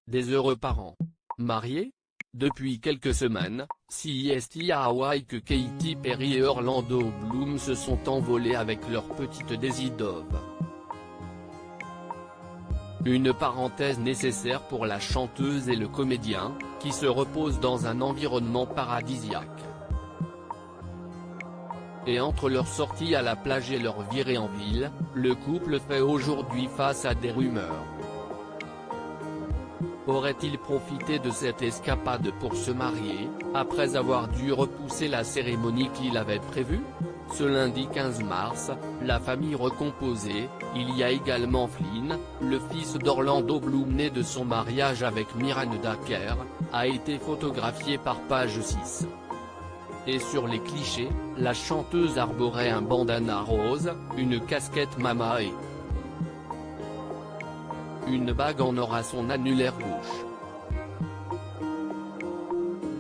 des heureux parents. Mariés? Depuis quelques semaines, c'est à Hawaï que Katy Perry et Orlando Bloom se sont envolés avec leur petite Daisy Dove. Une parenthèse nécessaire pour la chanteuse et le comédien, qui se reposent dans un environnement paradisiaque. Et entre leur sortie à la plage et leur virée en ville, le couple fait aujourd'hui face à des rumeurs. Aurait-il profité de cette escapade pour se marier, après avoir dû repousser la cérémonie qu'il avait prévue? Ce lundi 15 mars, la famille recomposée, il y a également Flynn, le fils d'Orlando Bloom né de son mariage avec Miranda Kerr, a été photographié par Page 6. Et sur les clichés, la chanteuse arborait un bandana rose, une casquette Mama et une bague en or à son annulaire gauche.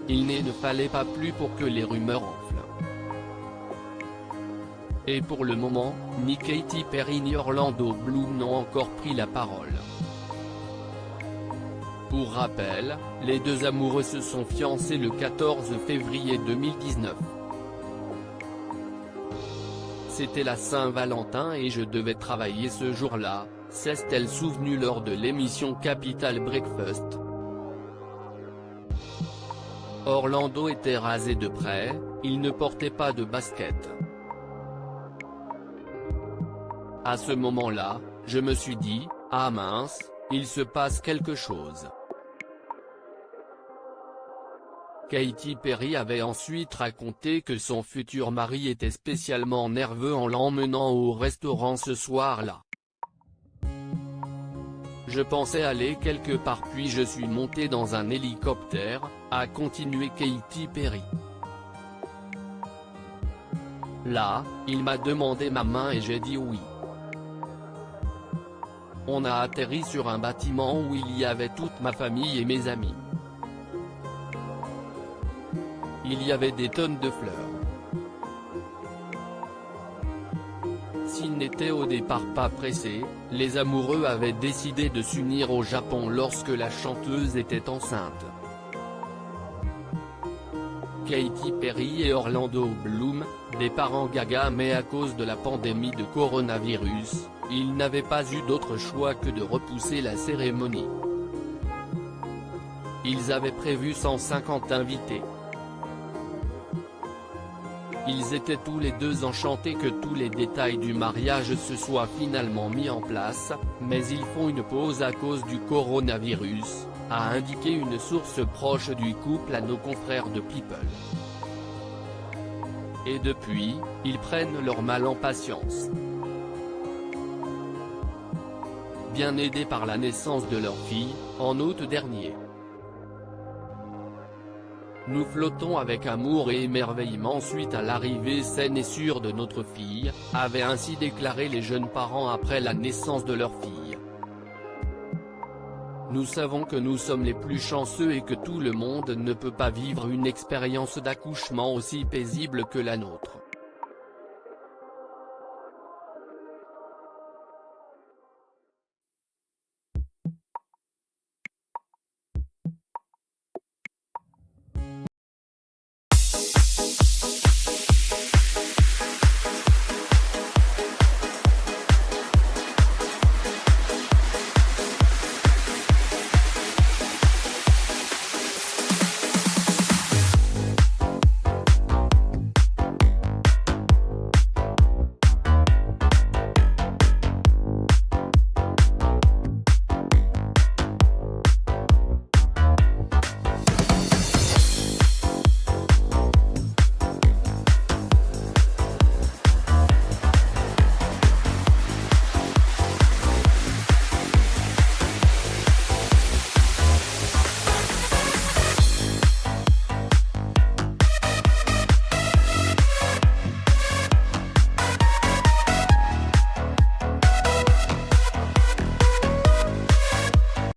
Il ne fallait pas plus pour que les rumeurs enflent. Et pour le moment, ni Katy Perry ni Orlando Bloom n'ont encore pris la parole. Pour rappel, les deux amoureux se sont fiancés le 14 février 2019. C'était la Saint-Valentin et je devais travailler ce jour-là, s'est-elle souvenue lors de l'émission Capital Breakfast. Orlando était rasé de près, il ne portait pas de basket. À ce moment-là, je me suis dit, ah mince, il se passe quelque chose. Katy Perry avait ensuite raconté que son futur mari était spécialement nerveux en l'emmenant au restaurant ce soir-là. Je pensais aller quelque part puis je suis monté dans un hélicoptère, a continué Katy Perry. Là, il m'a demandé ma main et j'ai dit oui. On a atterri sur un bâtiment où il y avait toute ma famille et mes amis. Il y avait des tonnes de fleurs. S'ils n'étaient au départ pas pressés, les amoureux avaient décidé de s'unir au Japon lorsque la chanteuse était enceinte. Katy Perry et Orlando Bloom, des parents gaga mais à cause de la pandémie de coronavirus, ils n'avaient pas eu d'autre choix que de repousser la cérémonie. Ils avaient prévu 150 invités. Ils étaient tous les deux enchantés que tous les détails du mariage se soient finalement mis en place, mais ils font une pause à cause du coronavirus, a indiqué une source proche du couple à nos confrères de People. Et depuis, ils prennent leur mal en patience. Bien aidés par la naissance de leur fille, en août dernier. Nous flottons avec amour et émerveillement suite à l'arrivée saine et sûre de notre fille, avaient ainsi déclaré les jeunes parents après la naissance de leur fille. Nous savons que nous sommes les plus chanceux et que tout le monde ne peut pas vivre une expérience d'accouchement aussi paisible que la nôtre.